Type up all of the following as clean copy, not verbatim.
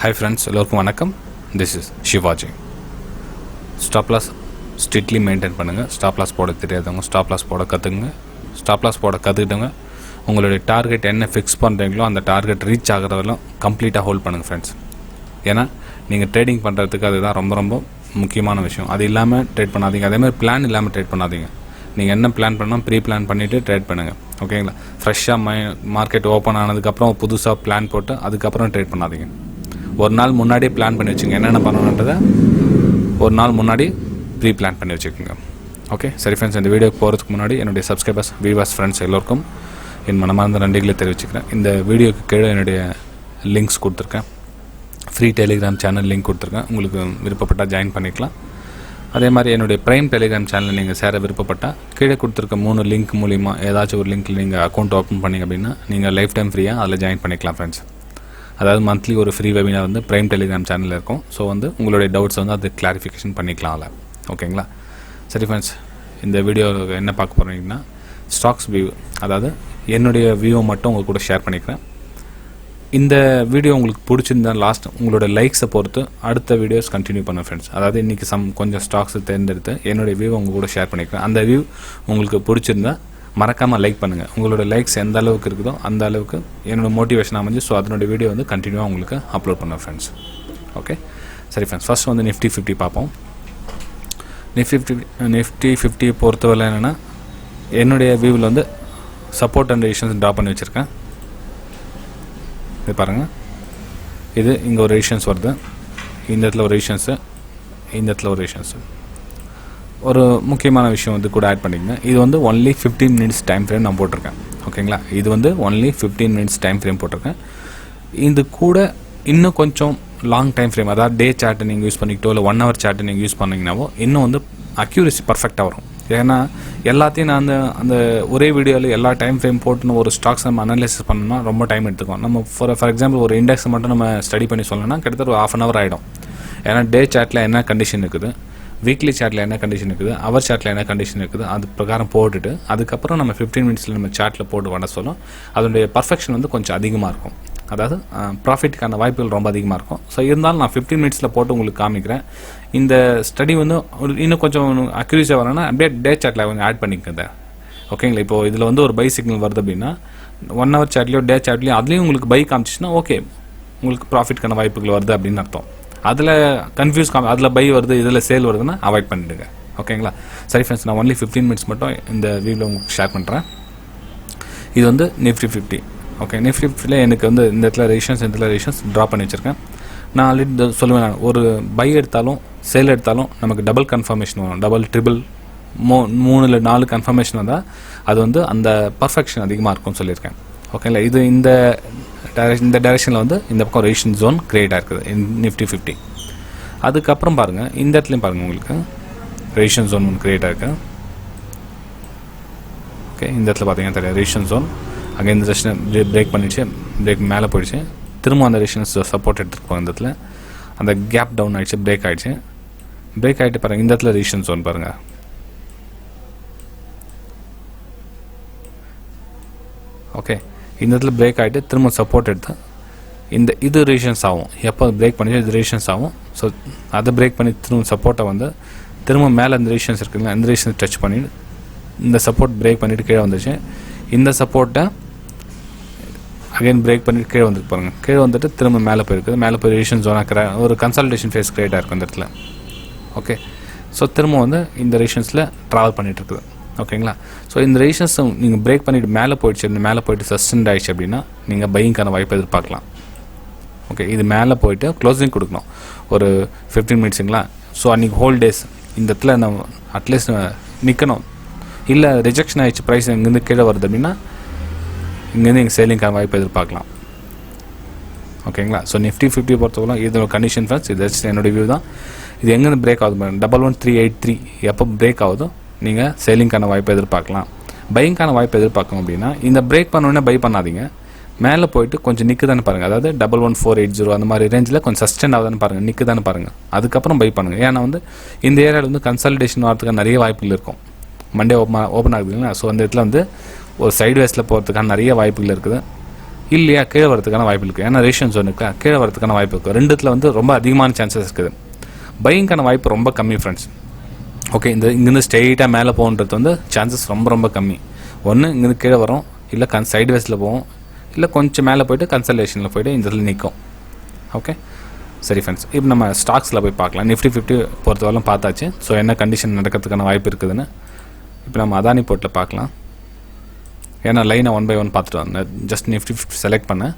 Hi friends, welcome vanakkam. This is Shivaji. Stop loss strictly maintain பண்ணுங்க. Stop loss போட தெரியாதவங்க stop loss போட கத்துங்க. Stop loss போட கத்துக்கிட்டவங்க உங்களுடைய டார்கெட் என்ன ஃபிக்ஸ் பண்ணுறீங்களோ அந்த டார்கெட் ரீச் ஆகிற வரையும் கம்ப்ளீட்டாக ஹோல்ட் பண்ணுங்கள் ஃப்ரெண்ட்ஸ். ஏன்னா நீங்கள் ட்ரேடிங் பண்ணுறதுக்கு அதுதான் ரொம்ப ரொம்ப முக்கியமான விஷயம். அது இல்லாமல் ட்ரேட் பண்ணாதீங்க. அதேமாதிரி பிளான் இல்லாமல் ட்ரேட் பண்ணாதீங்க. நீங்கள் என்ன பிளான் பண்ணால் ப்ரீ பிளான் பண்ணிவிட்டு ட்ரேட் பண்ணுங்கள். ஓகேங்களா? ஃப்ரெஷ்ஷாக மார்க்கெட் ஓப்பன் ஆனதுக்கப்புறம் புதுசாக பிளான் போட்டு அதுக்கப்புறம் ட்ரேட் பண்ணாதீங்க. ஒரு நாள் முன்னாடியே பிளான் பண்ணி வச்சுங்க. என்னென்ன பண்ணணுன்றதை ஒரு நாள் முன்னாடி ப்ரீ பிளான் பண்ணி வச்சுக்கோங்க. ஓகே சரி ஃப்ரெண்ட்ஸ், இந்த வீடியோக்கு போகிறதுக்கு முன்னாடி என்னுடைய சப்ஸ்கிரைபர்ஸ் வியூவர்ஸ் ஃப்ரெண்ட்ஸ் எல்லோருக்கும் என் மனமார்ந்த நன்றிகளை தெரிவிச்சுக்கிறேன். இந்த வீடியோக்கு கீழே என்னுடைய லிங்க்ஸ் கொடுத்துருக்கேன். ஃப்ரீ டெலிகிராம் சேனல் லிங்க் கொடுத்துருக்கேன். உங்களுக்கு விருப்பப்பட்டால் ஜாயின் பண்ணிக்கலாம். அதே மாதிரி என்னுடைய ப்ரைம் டெலிகிராம் சேனலில் நீங்கள் சேர விருப்பப்பட்டால் கீழே கொடுத்துருக்க 3 லிங்க் மூலிமா ஏதாச்சும் ஒரு லிங்க்கில் நீங்கள் அக்கௌண்ட் ஓப்பன் பண்ணிங்க அப்படின்னா நீங்கள் லைஃப் டைம் ஃப்ரீயாக அதில் ஜாயின் பண்ணிக்கலாம் ஃப்ரெண்ட்ஸ். அதாவது மந்த்லி ஒரு ஃப்ரீ வெபினார் வந்து ப்ரைம் டெலிகிராம் சேனலில் இருக்கும். ஸோ வந்து உங்களுடைய டவுட்ஸ் வந்து அது கிளாரிஃபிகேஷன் பண்ணிக்கலாம் அதில். ஓகேங்களா? சரி ஃப்ரெண்ட்ஸ், இந்த வீடியோவில் என்ன பார்க்க போகிறீங்கன்னா ஸ்டாக்ஸ் வியூ, அதாவது என்னுடைய வியூவை மட்டும் உங்கள் கூட ஷேர் பண்ணிக்கிறேன். இந்த வீடியோ உங்களுக்கு பிடிச்சிருந்தா லாஸ்ட் உங்களோட லைக்ஸை பொறுத்து அடுத்த வீடியோஸ் கண்டினியூ பண்ண ஃப்ரெண்ட்ஸ். அதாவது இன்றைக்கி கொஞ்சம் ஸ்டாக்ஸை தேர்ந்தெடுத்து என்னுடைய வியூவை உங்கள் கூட ஷேர் பண்ணிக்கிறேன். அந்த வியூ உங்களுக்கு பிடிச்சிருந்தா மறக்காமல் லைக் பண்ணுங்கள். உங்களோட லைக்ஸ் எந்த அளவுக்கு இருக்குதோ அந்த அளவுக்கு என்னோடய மோட்டிவேஷன் அமைஞ்சு ஸோ அதனுடைய வீடியோ வந்து கண்டினியூவாக உங்களுக்கு அப்லோட் பண்ணேன் ஃப்ரெண்ட்ஸ். ஓகே சரி ஃப்ரெண்ட்ஸ், ஃபஸ்ட் வந்து நிஃப்டி 50 பார்ப்போம். நிஃப்டி 50 பொறுத்தவரை என்னென்னா என்னுடைய வியூவில் வந்து சப்போர்ட் அண்ட் ரெசிஸ்டன்ஸ் ட்ரா பண்ணி வச்சுருக்கேன். இது பாருங்கள், இது இங்கே ஒரு ரெசிஸ்டன்ஸ் வருது, இந்த இடத்துல ஒரு ரெசிஸ்டன்ஸு, இந்த இடத்துல ஒரு ரெசிஸ்டன்ஸு. ஒரு முக்கியமான விஷயம் வந்து கூட ஆட் பண்ணிக்கங்க. இது வந்து ஒன்லி 15 மினிட்ஸ் டைம் ஃப்ரேம் நான் போட்டிருக்கேன். ஓகேங்களா? இது வந்து ஒன்லி 15 மினிட்ஸ் டைம் ஃப்ரேம் போட்டிருக்கேன். இது கூட இன்னும் கொஞ்சம் லாங் டைம் ஃப்ரேம், அதாவது டே சார்ட்டை நீங்கள் யூஸ் பண்ணிக்கிட்டோ இல்லை 1 ஹவர் சார்ட்டை நீங்கள் யூஸ் பண்ணிங்கனாவோ இன்னும் வந்து அக்யூரசி பர்ஃபெக்டாக வரும். ஏன்னா எல்லாத்தையும் நான் அந்த ஒரே வீடியோவில் எல்லா டைம் ஃப்ரேம் போட்டுன்னு ஒரு ஸ்டாக்ஸ் நம்ம அனலைசிஸ் பண்ணணும்னா ரொம்ப டைம் எடுத்துக்கும். நம்ம ஃபார் எக்ஸாம்பிள் ஒரு இண்டெக்ஸை மட்டும் நம்ம ஸ்டடி பண்ணி சொல்லணும்னா கிட்டத்தட்ட ஒரு 1/2 hour ஆகிடும். ஏன்னா டே சார்ட்டில் என்ன கண்டிஷன் இருக்குது, வீக்லி சார்ட்டில் என்ன கண்டிஷன் இருக்குது, அவர் சார்ட்டில் என்ன கண்டிஷன் இருக்குது, அது பிரகாரம் போட்டுட்டு அதுக்கப்புறம் நம்ம 15 மினிட்ஸில் நம்ம சார்ட்டில் போட்டு வர சொல்லும். அதனுடைய பர்ஃபெக்ஷன் வந்து கொஞ்சம் அதிகமாக இருக்கும். அதாவது ப்ராஃபிட்டுக்கான வாய்ப்புகள் ரொம்ப அதிகமாக இருக்கும். ஸோ இருந்தாலும் நான் 15 மினிட்ஸில் போட்டு உங்களுக்கு காமிக்கிறேன். இந்த ஸ்டடி வந்து இன்னும் கொஞ்சம் அக்யூரேசியாக வரணும்னா அப்படியே டே சார்ட்டில் கொஞ்சம் ஆட் பண்ணிக்கங்க. ஓகேங்களா? இப்போது இதில் வந்து ஒரு பை சிக்னல் வருது அப்படின்னா 1 ஹவர் சார்ட்லேயோ டே சார்ட்லேயோ அதுலேயும் உங்களுக்கு பை காமிச்சிச்சுன்னா ஓகே, உங்களுக்கு ப்ராஃபிட்கான வாய்ப்புகள் வருது அப்படின்னு அர்த்தம். அதில் கன்ஃபியூஸ் அதில் பை வருது இதில் சேல் வருதுன்னா அவாய்ட் பண்ணிவிடுங்க. ஓகேங்களா? சரி ஃப்ரெண்ட்ஸ், நான் ஒன்லி 15 மினிட்ஸ் மட்டும் இந்த வீடியோவில் உங்களுக்கு ஷேர் பண்ணுறேன். இது வந்து நிஃப்டி 50. ஓகே, நிஃப்டி 50ல் எனக்கு வந்து இந்த இடத்துல ரெசிஸ்டன்ஸ் இந்த இடத்துல ரெசிஸ்டன்ஸ் ட்ரா பண்ணி வச்சுருக்கேன். நான் ஆல்ரெடி சொல்லுவேன், நான் ஒரு பை எடுத்தாலும் சேல் எடுத்தாலும் நமக்கு டபுள் கன்ஃபர்மேஷன் வரும். டபுள் ட்ரிபிள் 3 இல்லை 4 கன்ஃபர்மேஷன் வந்தால் அது வந்து அந்த பர்ஃபெக்ஷன் அதிகமாக இருக்கும்னு சொல்லியிருக்கேன். ஓகேங்களா? இது இந்த டைரெக்ஷனில் வந்து இந்த பக்கம் ரெசிஸ்டன்ஸ் ஜோன் கிரியேட் ஆகிருக்குது நிஃப்டி 50. அதுக்கப்புறம் பாருங்கள், இந்த இடத்துலையும் பாருங்கள் உங்களுக்கு ரெசிஸ்டன்ஸ் ஜோன் ஒன்று கிரியேட் ஆகிருக்கு. ஓகே, இந்த இடத்துல பார்த்தீங்கன்னா தெரியும் ரெசிஸ்டன்ஸ் ஜோன். அங்கே இந்த ரெசிஸ்டன் பிரேக் பண்ணிடுச்சு, பிரேக் மேலே போயிடுச்சு, திரும்ப அந்த ரெசிஸ்டன்ஸ் சப்போர்ட் எடுத்துருப்போம். இந்த இடத்துல அந்த கேப் டவுன் ஆகிடுச்சு, பிரேக் ஆகிடுச்சு. பிரேக் ஆகிட்டு பாருங்கள், இந்த இடத்துல ரெசிஸ்டன்ஸ் ஜோன் பாருங்கள். ஓகே, இந்த இடத்துல பிரேக் ஆகிட்டு திரும்ப சப்போர்ட் எடுத்து இது ரெசிஸ்டன்ஸ் ஆகும். எப்போ பிரேக் பண்ணி இது ரெசிஸ்டன்ஸ் ஆகும். ஸோ அதை பிரேக் பண்ணி திரும்ப சப்போர்ட்டை வந்து திரும்ப மேலே இந்த ரெசிஸ்டன்ஸ் இருக்குங்களா, இந்த ரெசிஸ்டன்ஸ் டச் பண்ணி இந்த சப்போர்ட் பிரேக் பண்ணிவிட்டு கீழே வந்துச்சு. இந்த சப்போர்ட்டை அகைன் பிரேக் பண்ணிட்டு கீழே வந்துட்டு பாருங்கள். கீழே வந்துட்டு திரும்ப மேலே போயிருக்குது. மேலே போய் ரெசிஸ்டன்ஸ் ஜோனாக ஒரு கன்சால்டேஷன் ஃபேஸ் கிரியேட் ஆகிருக்கும் இந்த இடத்துல. ஓகே, ஸோ திரும்ப வந்து இந்த ரெசிஸ்டன்ஸில் ட்ராவல் பண்ணிகிட்டு இருக்குது. ஓகேங்களா? ஸோ இந்த ரெசிஸ்டன்ஸ் நீங்கள் பிரேக் பண்ணிவிட்டு மேலே போயிடுச்சு, மேலே போயிட்டு சஸ்டெண்ட் ஆகிடுச்சு அப்படின்னா நீங்கள் பையிங்கான வாய்ப்பை எதிர்பார்க்கலாம். ஓகே, இது மேலே போயிட்டு க்ளோசிங் கொடுக்கணும் ஒரு 15 மினிட்ஸுங்களா. ஸோ அன்றைக்கி ஹோல் டேஸ் இந்த இடத்துல நம்ம அட்லீஸ்ட் நிற்கணும். இல்லை ரிஜெக்ஷன் ஆகிடுச்சு, ப்ரைஸ் இங்கேருந்து கீழே வருது அப்படின்னா இங்கேருந்து எங்கள் சேலிங்கான வாய்ப்பை எதிர்பார்க்கலாம். ஓகேங்களா? ஸோ நிஃப்டி 50 பொறுத்தவரை இதோட கண்டிஷன் ஃப்ரெண்ட்ஸ், இது என்னுடைய வியூ தான். இது எங்கேருந்து பிரேக் ஆகுது பாருங்கள், 11383 எப்போ பிரேக் ஆகுதோ நீங்கள் சேலிங்கான வாய்ப்பை எதிர்பார்க்கலாம். பையிங்கான வாய்ப்பை எதிர்பார்க்கணும் அப்படின்னா இந்த பிரேக் பண்ணோடனே பை பண்ணாதீங்க. மேலே போயிட்டு கொஞ்சம் நிற்குதானே பாருங்கள். அதாவது 11480 அந்த மாதிரி ரேஞ்சில் கொஞ்சம் சஸ்டெண்ட் ஆகுதானு பாருங்கள், நிற்குதானே பாருங்கள். அதுக்கப்புறம் பை பண்ணுங்கள். ஏன்னா வந்து இந்த ஏரியாவில் வந்து கன்சல்டேஷன் வரதுக்கு நிறைய வாய்ப்புகள் இருக்கும். மண்டே ஓப்பன் ஆகுது இல்லைங்களா. ஸோ அந்த இடத்துல வந்து ஒரு சைடு வேஸில் போகிறதுக்கான நிறைய வாய்ப்புகள் இருக்குது. இல்லையா கீழே வரதுக்கான வாய்ப்பு இருக்குது. ஏன்னா ரேஷன் ஜோனுக்கு கீழே வரதுக்கான வாய்ப்பு இருக்குது. ரெண்டுத்தில் வந்து ரொம்ப அதிகமான சான்சஸ் இருக்குது. பையிங்கான வாய்ப்பு ரொம்ப கம்மி ஃப்ரெண்ட்ஸ். ஓகே, இங்கேருந்து ஸ்ட்ரெயிட்டாக மேலே போகன்றது வந்து சான்சஸ் ரொம்ப ரொம்ப கம்மி. ஒன்று இங்கேருந்து கீழே வரும், இல்லை சைட்வேஸில் போகும், இல்லை கொஞ்சம் மேலே போய்ட்டு கன்சல்டேஷனில் போய்ட்டு இந்த இதில் நிற்கும். ஓகே சரி ஃப்ரெண்ட்ஸ், இப்போ நம்ம ஸ்டாக்ஸில் போய் பார்க்கலாம். நிஃப்டி 50 பொறுத்தவரைக்கும் பார்த்தாச்சு. ஸோ என்ன கண்டிஷன் நடக்கிறதுக்கான வாய்ப்பு இருக்குதுன்னு இப்போ நம்ம அதானி போர்ட்டில் பார்க்கலாம். ஏன்னா லைனை 1 by 1 பார்த்துட்டு வந்தேன். ஜஸ்ட் நிஃப்டி 50 செலக்ட் பண்ணேன்,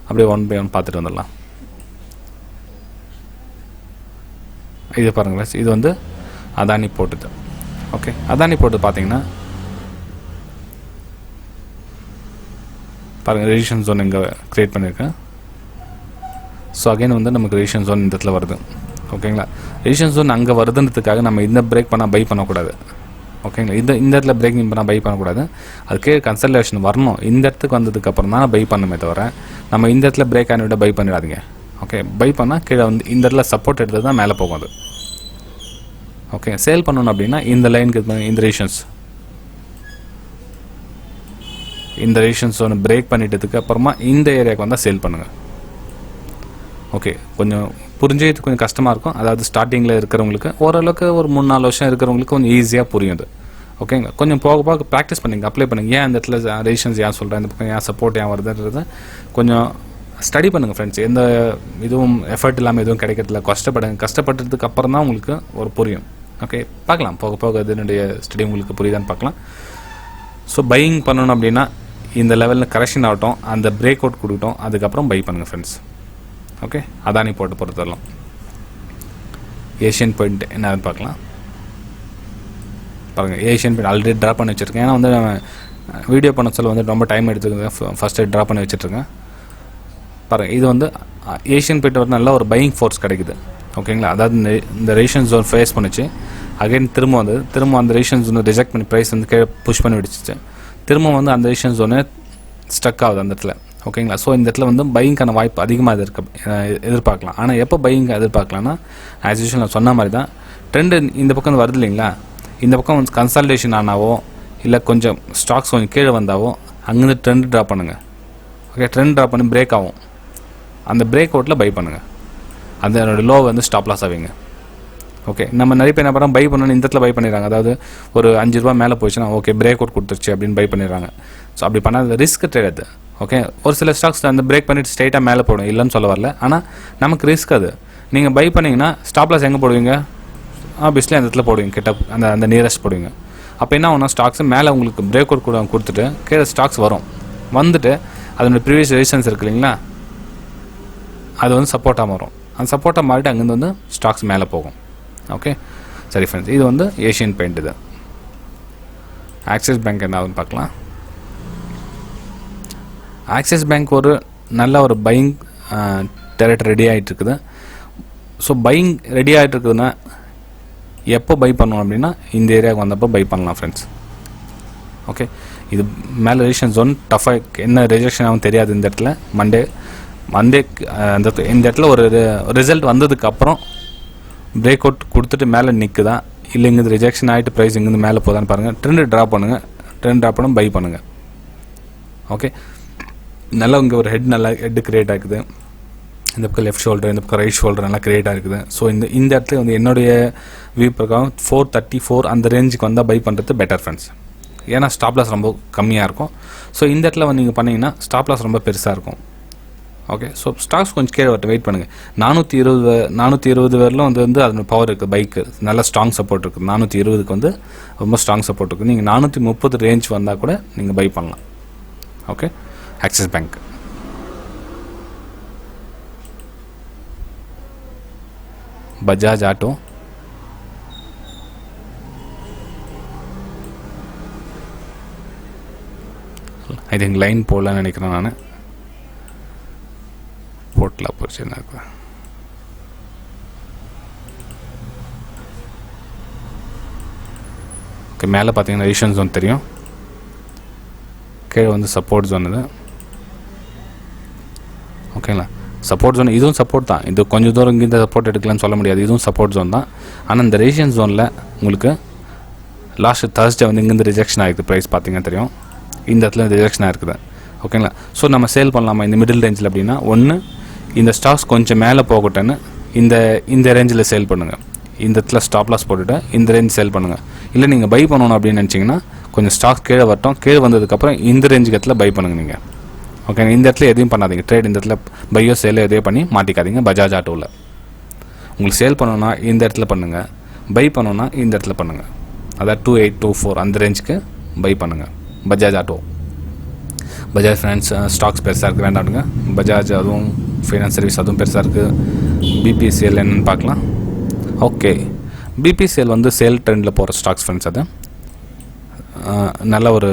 அப்படியே 1 by 1 பார்த்துட்டு வந்துடலாம். இது பாருங்கள், இது வந்து அதானி போட்டுது. ஓகே, அதானி போட்டு பார்த்தீங்கன்னா பாருங்கள், ரெசிஸ்டன்ஸ் ஜோன் இங்கே க்ரியேட் பண்ணியிருக்கேன். ஸோ அகைன் வந்து நமக்கு ரெசிஸ்டன்ஸ் ஜோன் இந்த இடத்துல வருது. ஓகேங்களா, ரெசிஸ்டன்ஸ் ஜோன் அங்கே வருதுன்றதுக்காக நம்ம இந்த பிரேக் பண்ணால் பை பண்ணக்கூடாது. ஓகேங்களா, இந்த இடத்துல பிரேக்கிங் பண்ணால் பை பண்ணக்கூடாது. அதுக்கே கன்சல்டேஷன் வரணும். இந்த இடத்துக்கு வந்ததுக்கப்புறம் தான் பை பண்ணுமே தவிர நம்ம இந்த இடத்துல பிரேக் ஆனி விட பை பண்ணிடாதீங்க. ஓகே, பை பண்ணால் கீழே வந்து இந்த இடத்துல சப்போர்ட் எடுத்து தான் மேலே போகும் அது. ஓகே, சேல் பண்ணணும் அப்படின்னா இந்த லைனுக்கு இந்த ரேஷன்ஸ் ஒன்று பிரேக் பண்ணிட்டதுக்கு அப்புறமா இந்த ஏரியாவுக்கு வந்தால் சேல் பண்ணுங்கள். ஓகே, கொஞ்சம் புரிஞ்சது கொஞ்சம் கஷ்டமாக இருக்கும். அதாவது ஸ்டார்டிங்கில் இருக்கிறவங்களுக்கு ஓரளவுக்கு ஒரு 3-4 வருஷம் இருக்கிறவங்களுக்கு கொஞ்சம் ஈஸியாக புரியும் அது. ஓகேங்க, கொஞ்சம் போக போக ப்ராக்டிஸ் பண்ணிங்க, அப்ளை பண்ணுங்க. ஏன் இந்த இடத்துல ரேஷன்ஸ் ஏன் சொல்கிறேன், இந்த பக்கம் ஏன் சப்போர்ட் ஏன் வருதுன்றது கொஞ்சம் ஸ்டடி பண்ணுங்கள் ஃப்ரெண்ட்ஸ். எந்த இதுவும் எஃபர்ட் இல்லாமல் எதுவும் கிடைக்கிறதில்ல. கஷ்டப்பட்டதுக்கு அப்புறம் தான் உங்களுக்கு ஒரு புரியும். ஓகே, பார்க்கலாம் போக போக இதனுடைய ஸ்டடி உங்களுக்கு புரியுதான்னு பார்க்கலாம். ஸோ பையிங் பண்ணணும் அப்படின்னா இந்த லெவலில் கரெக்ஷன் ஆகட்டும், அந்த பிரேக் அவுட் கொடுக்கட்டும், அதுக்கப்புறம் பை பண்ணுங்கள் ஃப்ரெண்ட்ஸ். ஓகே, அதானி போட்டு பொறுத்தரலாம். ஏஷியன் பாயிண்ட் என்னன்னு பார்க்கலாம். பாருங்கள், ஏஷியன் பாயிண்ட் ஆல்ரெடி ட்ரா பண்ணி வச்சுருக்கேன். ஏன்னா வந்து வீடியோ பண்ண சொல்ல வந்து ரொம்ப டைம் எடுத்துக்கோங்க. ஃபஸ்ட்டு ட்ரா பண்ணி வச்சுட்ருக்கேன். பாருங்கள், இது வந்து ஏஷியன் பாயிண்ட் வந்து நல்ல ஒரு பையிங் ஃபோர்ஸ் கிடைக்குது. ஓகேங்களா, அதாவது இந்த ரேஷன் ஜோன் ஃபேஸ் பண்ணிச்சு, அகைன் திரும்ப அந்த ரேஷன் ஜோனை ரிஜெக்ட் பண்ணி ப்ரைஸ் வந்து கீழே புஷ் பண்ணி விடுச்சு. திரும்ப வந்து அந்த ரேஷன் ஜோனு ஸ்டக் ஆகுது அந்த இடத்துல. ஓகேங்களா, ஸோ இந்த இடத்துல வந்து பையிங்கான வாய்ப்பு அதிகமாக எதிர்பார்க்கலாம். ஆனால் எப்போ பையிங் எதிர்பார்க்கலாம்னா ஆஸ் யூஷுவல் நான் சொன்ன மாதிரி தான் ட்ரெண்டு இந்த பக்கம் வருது இல்லைங்களா, இந்த பக்கம் வந்து கன்சல்டேஷன் ஆனாவோ இல்லை கொஞ்சம் ஸ்டாக்ஸ் கொஞ்சம் கீழே வந்தாவோ அங்கேருந்து ட்ரெண்ட் ட்ரா பண்ணுங்கள். ஓகே, ட்ரெண்ட் ட்ரா பண்ணி பிரேக் ஆகும். அந்த பிரேக் அவுட்டில் பை பண்ணுங்கள். அதனோட லோ வந்து ஸ்டாப் லாஸ் ஆவீங்க. ஓகே, நம்ம நிறைய பேர் என்ன பண்ணுறோம், பை பண்ணணும் இந்த இடத்துல பை பண்ணிடுறாங்க. அதாவது ஒரு 5 ரூபா மேலே போச்சுன்னா ஓகே பிரேக் அவுட் கொடுத்துருச்சு அப்படின்னு பை பண்ணிடுறாங்க. ஸோ அப்படி பண்ணால் ரிஸ்க் ட்ரேட் அது. ஓகே, ஒரு சில ஸ்டாக்ஸ் அந்த பிரேக் பண்ணிவிட்டு ஸ்ட்ரைட்டாக மேலே போடும், இல்லைன்னு சொல்ல வரல. ஆனால் நமக்கு ரிஸ்க் அது. நீங்கள் பை பண்ணிங்கன்னா ஸ்டாப் லாஸ் எங்கே போடுவீங்க, ஆப்வியஸ்லி அந்த இடத்துல போடுவீங்க, கிட்ட அந்த நியரஸ்ட் போடுவீங்க. அப்போ என்ன ஆகும்னா ஸ்டாக்ஸ் மேலே உங்களுக்கு பிரேக் அவுட் கொடுத்துட்டு கீழே ஸ்டாக்ஸ் வந்துட்டு அதனுடைய ப்ரீவியஸ் ரெசிஸ்டன்ஸ் இருக்குது இல்லைங்களா, அது வந்து சப்போர்ட்டாக வரும். அந்த சப்போர்ட்டாக மாறிட்டு அங்கேருந்து வந்து ஸ்டாக்ஸ் மேலே போகும். ஓகே சரி ஃப்ரெண்ட்ஸ், இது வந்து ஏஷியன் பெயிண்ட். இது ஆக்சிஸ் பேங்க் என்ன ஆகுதுன்னு பார்க்கலாம். ஆக்சிஸ் பேங்க் ஒரு நல்ல ஒரு பையிங் டெரிட்டரி ரெடி ஆகிட்டு இருக்குது. ஸோ பையிங் ரெடி ஆகிட்டு இருக்குதுன்னா எப்போ பை பண்ணணும் அப்படின்னா இந்த ஏரியாவுக்கு வந்தப்போ பை பண்ணலாம் ஃப்ரெண்ட்ஸ். ஓகே, இது மேலே ரெஜிஸ்ட்ரேஷன் ஜோன் டஃபாக என்ன ரெஜெக்ஷன் ஆகும் தெரியாது. இந்த இடத்துல மண்டே இந்த இடத்துல ஒரு ரிசல்ட் வந்ததுக்கப்புறம் பிரேக் அவுட் கொடுத்துட்டு மேலே நிற்குதா இல்லை இங்கேருந்து ரிஜெக்ஷன் ஆகிட்டு ப்ரைஸ் இங்கேருந்து மேலே போதான்னு பாருங்கள். ட்ரெண்டு ட்ரா பண்ணுங்கள், ட்ரெண்ட் ட்ரா பண்ண பை பண்ணுங்கள். ஓகே, நல்லா இங்கே ஒரு நல்லா ஹெட் கிரியேட் ஆகுது. இந்த பக்கம் லெஃப்ட் ஷோல்டர், இந்த பக்கம் ரைட் ஷோல்டர் நல்லா கிரியேட் ஆகுது. ஸோ இந்த இடத்துல வந்து என்னுடைய வியூ பிரகாரம் 434 அந்த ரேஞ்சுக்கு வந்தால் பை பண்ணுறது பெட்டர் ஃப்ரெண்ட்ஸ். ஏன்னா ஸ்டாப் லாஸ் ரொம்ப கம்மியாக இருக்கும். ஸோ இந்த இடத்துல வந்து நீங்கள் பண்ணிங்கன்னா ஸ்டாப் லாஸ் ரொம்ப பெருசாக இருக்கும். ஓகே, ஸோ ஸ்டாக்ஸ் கொஞ்சம் கீழே வரட்டு வெயிட் பண்ணுங்கள். 420 வரலும் வந்து அதோட பவர் இருக்குது. பைக்கு நல்ல ஸ்ட்ராங் சப்போர்ட் இருக்குது. 420க்கு வந்து ரொம்ப ஸ்ட்ராங் சப்போர்ட் இருக்குது. நீங்கள் 430 ரேஞ்ச் வந்தால் கூட நீங்கள் பை பண்ணலாம். Okay, axis bank. Bajaj auto, I think line போடலான்னு நினைக்கிறேன் நான். போட்டல போச்சு என்ன இருக்கு. ஓகே, மேலே பார்த்தீங்கன்னா ரெசிஸ்டன்ஸ் ஜோன் தெரியும், கீழே வந்து சப்போர்ட் ஜோன். இது ஓகேங்களா, சப்போர்ட் ஜோன். இதுவும் சப்போர்ட் தான். இது கொஞ்சம் தூரம் இங்கே சப்போர்ட் எடுக்கலாம்னு சொல்ல முடியாது. இதுவும் சப்போர்ட் ஜோன் தான். ஆனால் இந்த ரெசிஸ்டன்ஸ் ஜோனில் உங்களுக்கு லாஸ்ட் Thursday வந்து இங்கேருந்து ரிஜெக்ஷன் ஆகிருக்கு. ப்ரைஸ் பார்த்தீங்கன்னா தெரியும், இந்த இடத்துல ரிஜெக்ஷன் ஆகிருக்குது. ஓகேங்களா. ஸோ நம்ம சேல் பண்ணலாமா இந்த மிடில் ரேஞ்சில் அப்படின்னா, ஒன்று இந்த ஸ்டாக்ஸ் கொஞ்சம் மேலே போகட்டுன்னு இந்த ரேஞ்சில் சேல் பண்ணுங்கள். இந்த இடத்துல ஸ்டாப் லாஸ் போட்டுவிட்டு இந்த ரேஞ்ச் சேல் பண்ணுங்கள். இல்லை நீங்கள் பை பண்ணணும் அப்படின்னு நினச்சிங்கன்னா கொஞ்சம் ஸ்டாக்ஸ் கீழே வரட்டும், கீழே வந்ததுக்கப்புறம் இந்த ரேஞ்சுக்கு இடத்துல பை பண்ணுங்கள் நீங்கள். ஓகே, இந்த இடத்துல எதையும் பண்ணாதீங்க, ட்ரேட் இந்த இடத்துல பையோ சேலோ எதையும் பண்ணி மாட்டிக்காதீங்க. பஜாஜ் ஆட்டோவில் உங்களுக்கு சேல் பண்ணணும்னா இந்த இடத்துல பண்ணுங்கள், பை பண்ணணும்னா இந்த இடத்துல பண்ணுங்கள். அதாவது 2824 அந்த ரேஞ்சுக்கு பை பண்ணுங்கள். Bajaj auto, Bajaj finance stocks பெருசாக இருக்குது வேண்டாம்னுங்க. பஜாஜ் அதுவும் ஃபைனான்ஸ் சர்வீஸ் அதுவும் பெருசாக இருக்குது. பிபிசிஎல் என்னென்னு பார்க்கலாம். ஓகே, பிபிசிஎல் வந்து சேல் ட்ரெண்டில் போகிற ஸ்டாக்ஸ் ஃப்ரெண்ட்ஸ். அது நல்ல ஒரு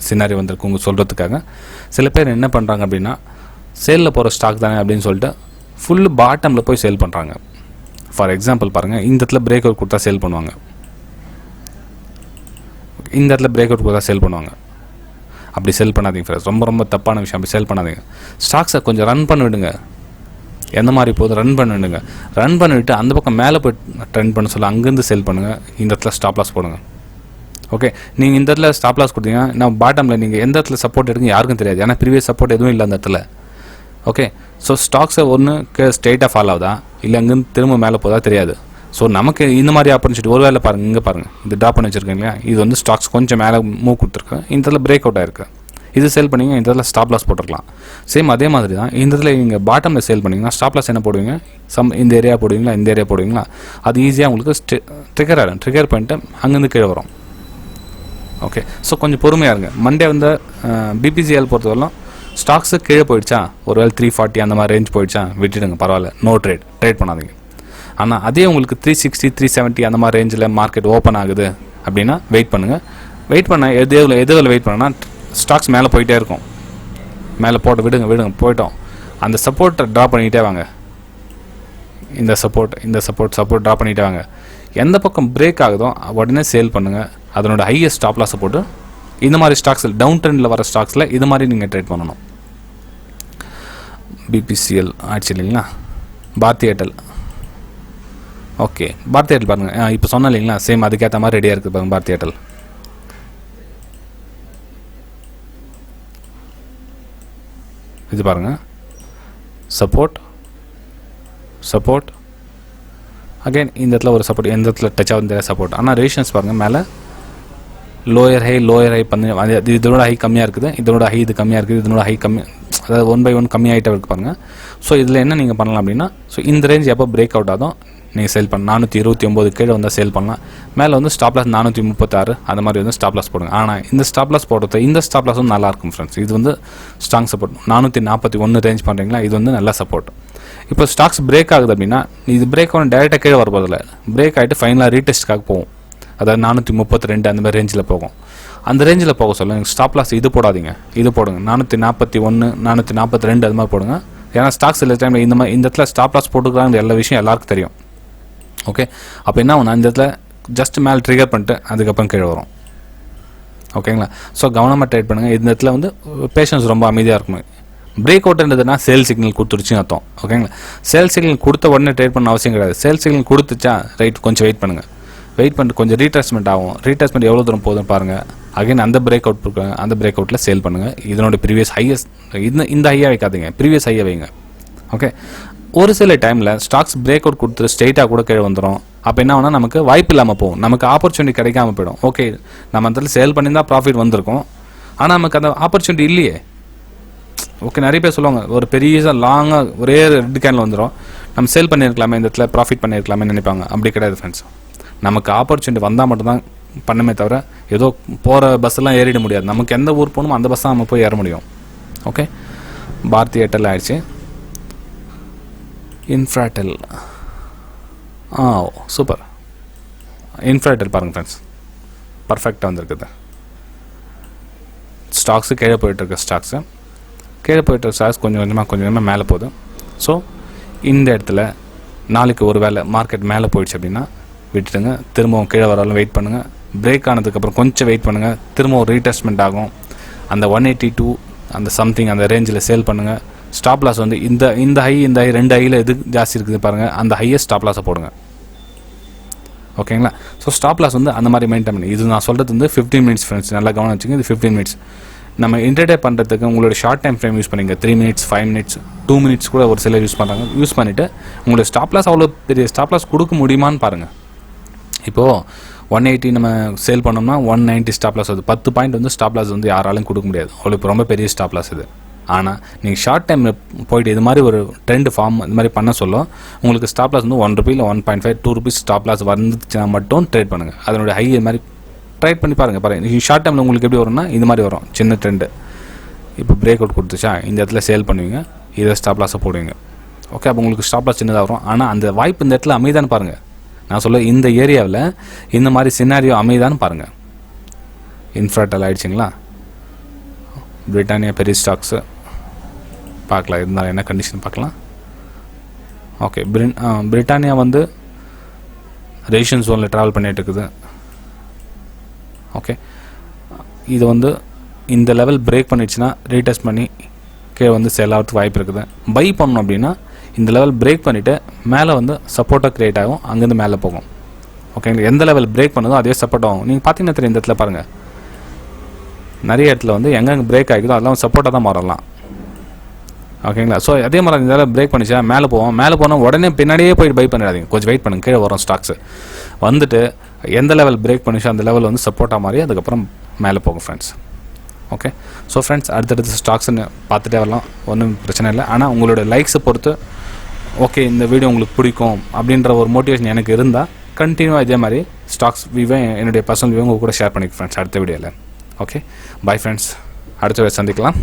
சினாரி வந்திருக்கு உங்களுக்கு சொல்கிறதுக்காக. சில பேர் என்ன பண்ணுறாங்க அப்படின்னா, சேலில் போகிற ஸ்டாக் தானே அப்படின்னு சொல்லிட்டு ஃபுல்லு பாட்டமில் போய் சேல் பண்ணுறாங்க. ஃபார் எக்ஸாம்பிள் பாருங்கள், இந்த இடத்துல பிரேக் அவுட் கொடுத்தா சேல் பண்ணுவாங்க, இந்த இடத்துல பிரேக் அவுட் கொடுத்தா சேல் பண்ணுவாங்க. அப்படி செல் பண்ணாதீங்க ஃப்ரெண்ட்ஸ், ரொம்ப ரொம்ப தப்பான விஷயம். அப்படி செல் பண்ணாதீங்க. ஸ்டாக்ஸை கொஞ்சம் ரன் பண்ணி விடுங்க. எந்த மாதிரி போகுது ரன் பண்ணிவிடுங்க. ரன் பண்ணிவிட்டு அந்த பக்கம் மேலே போய் ட்ரெண்ட் பண்ண சொல்ல அங்கேருந்து செல் பண்ணுங்கள். இந்த இடத்துல ஸ்டாப் லாஸ் போடுங்க. ஓகே, நீங்கள் இந்த இடத்துல ஸ்டாப் லாஸ் கொடுத்தீங்கன்னா நான் பாட்டமில் நீங்கள் எந்த இடத்துல சப்போர்ட் எடுங்க யாருக்கும் தெரியாது. ஏன்னா ப்ரீவியஸ் சப்போர்ட் எதுவும் இல்லை அந்த இடத்துல. ஓகே, ஸோ ஸ்டாக்ஸை ஒன்று ஸ்ட்ரெயிட்டாக ஃபாலோ ஆகுதா இல்லை அங்கேருந்து திரும்ப மேலே போதா தெரியாது. ஸோ நமக்கு இந்த மாதிரி ஆப்பர்ச்சுனிட்டி ஒரு வேலை பாருங்கள். இங்கே பாருங்கள், இது ட்ராப் பண்ணி வச்சுருக்கேன் இல்லையா, இது வந்து ஸ்டாக்ஸ் கொஞ்சம் மேலே மூவ் கொடுத்துருக்கு. இந்த இடத்துல பிரேக் அவுட் ஆயிருக்கு, இது சேல் பண்ணிங்க. இந்த இடத்துல ஸ்டாப் லாஸ் போட்டுருக்கலாம். சேம் அதே மாதிரி தான் இந்த இடத்துல நீங்கள் பாட்டமில் சேல் பண்ணிங்கன்னா ஸ்டாப் லாஸ் என்ன போடுவீங்க, இந்த ஏரியா போடுவீங்களா, இந்த ஏரியா போடுவீங்களா, அது ஈஸியாக உங்களுக்கு ட்ரிகர் ஆகிடும். ட்ரிகர் பண்ணிட்டு அங்கேருந்து கீழே வரும். ஓகே, ஸோ கொஞ்சம் பொறுமையாக இருங்க. மண்டே வந்து பிபிசிஎல் பொறுத்தவரைலாம் ஸ்டாக்ஸு கீழே போயிடுச்சா, ஒரு வேலை 340 அந்த மாதிரி ரேஞ்ச் போயிடுச்சா விட்டுடுங்க, பரவாயில்ல, நோ ட்ரேட் பண்ணாதீங்க. ஆனால் அதே உங்களுக்கு 360 370 அந்த மாதிரி ரேஞ்சில் மார்க்கெட் ஓப்பன் ஆகுது அப்படின்னா வெயிட் பண்ணுங்கள். வெயிட் பண்ண எதுவில் வெயிட் பண்ணுன்னா, ஸ்டாக்ஸ் மேலே போயிட்டே இருக்கும். மேலே போட்டு விடுங்க போயிட்டோம். அந்த சப்போர்ட்டை ட்ரா பண்ணிக்கிட்டே வாங்க. இந்த சப்போர்ட் ட்ரா பண்ணிக்கிட்டே வாங்க. எந்த பக்கம் பிரேக் ஆகுதோ உடனே சேல் பண்ணுங்கள். அதனோட ஹையஸ்ட் ஸ்டாப் லாஸை போட்டு இந்த மாதிரி ஸ்டாக்ஸில் டவுன் ட்ரெண்டில் வர ஸ்டாக்ஸில் இது மாதிரி நீங்கள் ட்ரேட் பண்ணணும். பிபிசிஎல் ஆச்சு இல்லைங்களா. Bharti Airtel, okay, Bharti Airtel பாருங்கள். இப்போ சொன்னேன் இல்லைங்களா, சேம் அதுக்கேற்ற மாதிரி ரெடியாக இருக்குது பாருங்கள். பாரதி ஏர்டெல் இது பாருங்கள், சப்போர்ட் அகைன் இந்த இடத்துல ஒரு சப்போர்ட், எந்த இடத்துல டச் ஆகுது சப்போர்ட். ஆனால் ரேஷன்ஸ் பாருங்கள், மேலே லோயர் ஹை பண்ணி இதனோட ஹை கம்மியாக இருக்குது, இதனோட ஹை இது கம்மியாக இருக்குது, இதனோட ஹை கம்மி, அதாவது 1 by 1 கம்மியாகிட்டே இருக்கு பாருங்கள். ஸோ இதில் என்ன நீங்கள் பண்ணலாம் அப்படின்னா, ஸோ இந்த ரேஞ்ச் எப்போ பிரேக் அவுட் ஆகும் நீங்கள் சேல் பண்ண 429 கீழே வந்தால் சேல் பண்ணலாம். மேலே வந்து ஸ்டாப் லாஸ் 436 அந்த மாதிரி வந்து ஸ்டாப் லாஸ் போடுங்க. ஆனால் இந்த ஸ்டாப் லாஸ் போடுறது, இந்த ஸ்டாப் லாஸ் வந்து நல்லாயிருக்கும் ஃப்ரெண்ட்ஸ். இது வந்து ஸ்ட்ராங் சப்போர்ட். 441 ரேஞ்ச் பண்ணுறீங்களா, இது வந்து நல்ல சப்போர்ட். இப்போ ஸ்டாக்ஸ் பிரேக் ஆகுது அப்படின்னா, இது பிரேக் ஆகும் டேரெக்டாக கீழே வரப்போதில்ல, பிரேக் ஆகிட்டு ஃபைனலாக ரீடெஸ்ட்காக போகும். அதாவது 432 அந்த மாதிரி ரேஞ்சில் போகும். அந்த ரேஞ்சில் போக சொல்ல நீங்கள் ஸ்டாப் லாஸ் இது போடாதீங்க, இது போடுங்க 441 442 அது மாதிரி போடுங்க. ஏன்னா ஸ்டாக்ஸ் சில டைமில் இந்த இடத்துல ஸ்டாப் லாஸ் போட்டுக்கிறாங்க எல்லா விஷயம் எல்லாருக்கும் தெரியும். ஓகே, அப்போ என்ன ஆகும், இந்த இடத்துல ஜஸ்ட் மேலே ட்ரிகர் பண்ணிட்டு அதுக்கப்புறம் கீழே வரும். ஓகேங்களா. ஸோ கவனமாக ட்ரேட் பண்ணுங்கள். இந்த இடத்துல வந்து பேஷன்ஸ் ரொம்ப அமைதியாக இருக்கணும். பிரேக் அவுட்ன்றதுனா சேல் சிக்னல் கொடுத்துருச்சுன்னு அர்த்தம். ஓகேங்களா. சேல் சிக்னல் கொடுத்த உடனே ட்ரேட் பண்ண அவசியம் கிடையாது. சேல் சிக்னல் கொடுத்துச்சா ரைட், கொஞ்சம் வெயிட் பண்ணுங்கள். வெயிட் பண்ணிட்டு கொஞ்சம் ரீட்ரேஸ்மெண்ட் ஆகும். ரீட்ரேஸ்மெண்ட் எவ்வளோ தூரம் போகுதுன்னு பாருங்கள். அகைன் அந்த பிரேக் அவுட் கொடுக்குறாங்க, அந்த பிரேக் அவுட்டில் சேல் பண்ணுங்கள். இதனோட ப்ரீவியஸ் ஹையஸ்ட் இந்த ஹையாக வைக்காதீங்க, ப்ரீவியஸ் ஹையாக வைங்க. ஓகே, ஒரு சில டைமில் ஸ்டாக்ஸ் பிரேக் அவுட் கொடுத்துட்டு ஸ்ட்ரெயிட்டாக கூட கீழே வந்துடும். அப்போ என்ன ஆகுனா நமக்கு வாய்ப்பு இல்லாமல் போகும், நமக்கு ஆப்பர்ச்சுனிட்டி கிடைக்காம போயிடும். ஓகே, நம்ம அந்த சேல் பண்ணியிருந்தால் ப்ராஃபிட் வந்திருக்கும், ஆனால் நமக்கு அந்த ஆப்பர்ச்சுனிட்டி இல்லையே. ஓகே, நிறைய பேர் சொல்லுவாங்க ஒரு பெரிய லாங்காக ஒரே ரெட் கேனில் வந்துடும், நம்ம சேல் பண்ணியிருக்கலாமே, இந்த இடத்துல ப்ராஃபிட் பண்ணியிருக்கலாமே நினைப்பாங்க. அப்படி கிடையாது ஃப்ரெண்ட்ஸ். நமக்கு ஆப்பர்ச்சுனிட்டி வந்தால் மட்டும்தான் பண்ணமே தவிர ஏதோ போகிற பஸ்ஸெல்லாம் ஏறிட முடியாது. நமக்கு எந்த ஊர் போகணுமோ அந்த பஸ் தான் நம்ம போய் ஏற முடியும். ஓகே, பாரதி ஏர்டெல் ஆயிடுச்சு. Infratel, super. இன்ஃப்ராடெல் பாருங்கள் ஃப்ரெண்ட்ஸ், பர்ஃபெக்டாக வந்திருக்குது. ஸ்டாக்ஸு கீழே போயிட்டுருக்கு, ஸ்டாக்ஸ் கொஞ்சம் கொஞ்சமாக மேலே போகுது. ஸோ இந்த இடத்துல நாளைக்கு ஒரு வேளை மார்க்கெட் மேலே போயிடுச்சு அப்படின்னா விட்டுடுங்க. திரும்பவும் கீழே வராலும் வெயிட் பண்ணுங்கள். பிரேக் ஆனதுக்கப்புறம் கொஞ்சம் வெயிட் பண்ணுங்கள். திரும்பவும் ரீடெஸ்ட்மெண்ட் ஆகும். அந்த 182 அந்த சம்திங் அந்த ரேஞ்சில் சேல் பண்ணுங்கள். ஸ்டாப் லாஸ் வந்து இந்த ஹை 2 ஹையில் எது ஜாஸ்தி இருக்குது பாருங்கள், அந்த ஹையஸ்ட் ஸ்டாப் லாஸை போடுங்க. ஓகேங்களா. ஸோ ஸ்டாப் லாஸ் வந்து அந்த மாதிரி மெயின்டைன் பண்ணி, இது நான் சொல்கிறது வந்து 15 மினிட்ஸ் ஃப்ரெண்ட்ஸ், நல்லா கவனம் வச்சுங்க. இது 15 மினிட்ஸ். நம்ம இன்டர்டே பண்ணுறதுக்கு உங்களோட ஷார்ட் டைம் ஃப்ரேம் யூஸ் பண்ணிங்க 3 மினிட்ஸ் 5 மினிட்ஸ் 2 மினிட்ஸ் கூட ஒரு சிலர் யூஸ் பண்ணுறாங்க. யூஸ் பண்ணிவிட்டு உங்களோட ஸ்டாப் லாஸ் அவ்வளோ பெரிய ஸ்டாப் லாஸ் கொடுக்க முடியுமான்னு பாருங்கள். இப்போது 180 நம்ம சேல் பண்ணோம்னா 190 ஸ்டாப் லாஸ் வருது. 10 பாயிண்ட் வந்து ஸ்டாப் லாஸ் வந்து யாராலும் கொடுக்க முடியாது. அவ்வளோ ரொம்ப பெரிய ஸ்டாப் லாஸ் இது. ஆனால் நீங்கள் ஷார்ட் டைமில் போயிட்டு இது மாதிரி ஒரு ட்ரெண்ட் ஃபார்ம் இது மாதிரி பண்ண சொல்ல உங்களுக்கு ஸ்டாப் லாஸ் வந்து ₹1 இல்லை 1.5 ₹2 ஸ்டாப் லாஸ் வந்துச்சுன்னா மட்டும் ட்ரேட் பண்ணுங்கள். அதனுடைய ஹை இது மாதிரி ட்ரேட் பண்ணி பாருங்கள். நீங்கள் ஷார்ட் டைமில் உங்களுக்கு எப்படி வரும்னா இது மாதிரி வரும் சின்ன ட்ரெண்டு. இப்போ பிரேக் அவுட் கொடுத்துச்சா இந்த இடத்துல சேல் பண்ணுவீங்க, இதை ஸ்டாப் லாஸை போடுவீங்க. ஓகே, அப்போ உங்களுக்கு ஸ்டாப் லாஸ் சின்னதாக வரும். ஆனால் அந்த வாய்ப்பு இந்த இடத்துல அமைதான்னு பாருங்கள். நான் சொல்ல இந்த ஏரியாவில் இந்த மாதிரி சினாரியோ அமைதான்னு பாருங்கள். இன்ஃப்ராட்டல் ஆகிடுச்சிங்களா? பிரிட்டானியா பெரிய ஸ்டாக்ஸு பார்க்கலாம், இருந்தாலும் என்ன கண்டிஷன் பார்க்கலாம். ஓகே, பிரிட்டானியா வந்து ரேஷன் ஜோனில் ட்ராவல் பண்ணிகிட்டு இருக்குது. ஓகே, இது வந்து இந்த லெவல் பிரேக் பண்ணிடுச்சுன்னா ரீடெஸ்ட் பண்ணி கீழே வந்து செல் ஆகிறதுக்கு வாய்ப்பு இருக்குது. பை பண்ணணும் அப்படின்னா இந்த லெவல் பிரேக் பண்ணிவிட்டு மேலே வந்து சப்போர்ட்டாக க்ரியேட் ஆகும், அங்கேருந்து மேலே போகும். ஓகேங்களா? எந்த லெவல் பிரேக் பண்ணதோ அதே சப்போர்ட் ஆகும். நீங்கள் பார்த்தீங்கன்னா தெரியும், இந்த இடத்துல பாருங்கள், நிறைய இடத்துல வந்து எங்கெங்கே பிரேக் ஆகிக்குதோ அதெல்லாம் சப்போர்ட்டாக தான் மாறலாம். ஓகேங்களா? ஸோ அதே மாதிரி இந்த லெவல் பிரேக் பண்ணிச்சா மேலே போவோம். மேலே போனால் உடனே பின்னாடியே போய்ட்டு பை பண்ணிடாதீங்க, கொஞ்சம் வெயிட் பண்ணுங்கள். கீழே வரும் ஸ்டாக்ஸு வந்துட்டு எந்த லெவல் பிரேக் பண்ணிச்சோ அந்த லெவல் வந்து சப்போர்ட்டாக மாறி அதுக்கப்புறம் மேலே போகும் ஃப்ரெண்ட்ஸ். ஓகே, ஸோ ஃப்ரெண்ட்ஸ் அடுத்தடுத்து ஸ்டாக்ஸ்ன்னு பார்த்துட்டே வரலாம், ஒன்றும் பிரச்சனை இல்லை. ஆனால் உங்களோட லைக்ஸை பொறுத்து ஓகே இந்த வீடியோ உங்களுக்கு பிடிக்கும் அப்படின்ற ஒரு மோட்டிவேஷன் எனக்கு இருந்தால் கண்டினியூவாக இதே மாதிரி ஸ்டாக்ஸ் வியூவை என்னுடைய பர்சனல் வியூ உங்கள் கூட ஷேர் பண்ணிக்க ஃப்ரெண்ட்ஸ் அடுத்த வீடியோவில். ஓகே, பை ஃப்ரெண்ட்ஸ், அடுத்த வீடியோ சந்திக்கலாம்.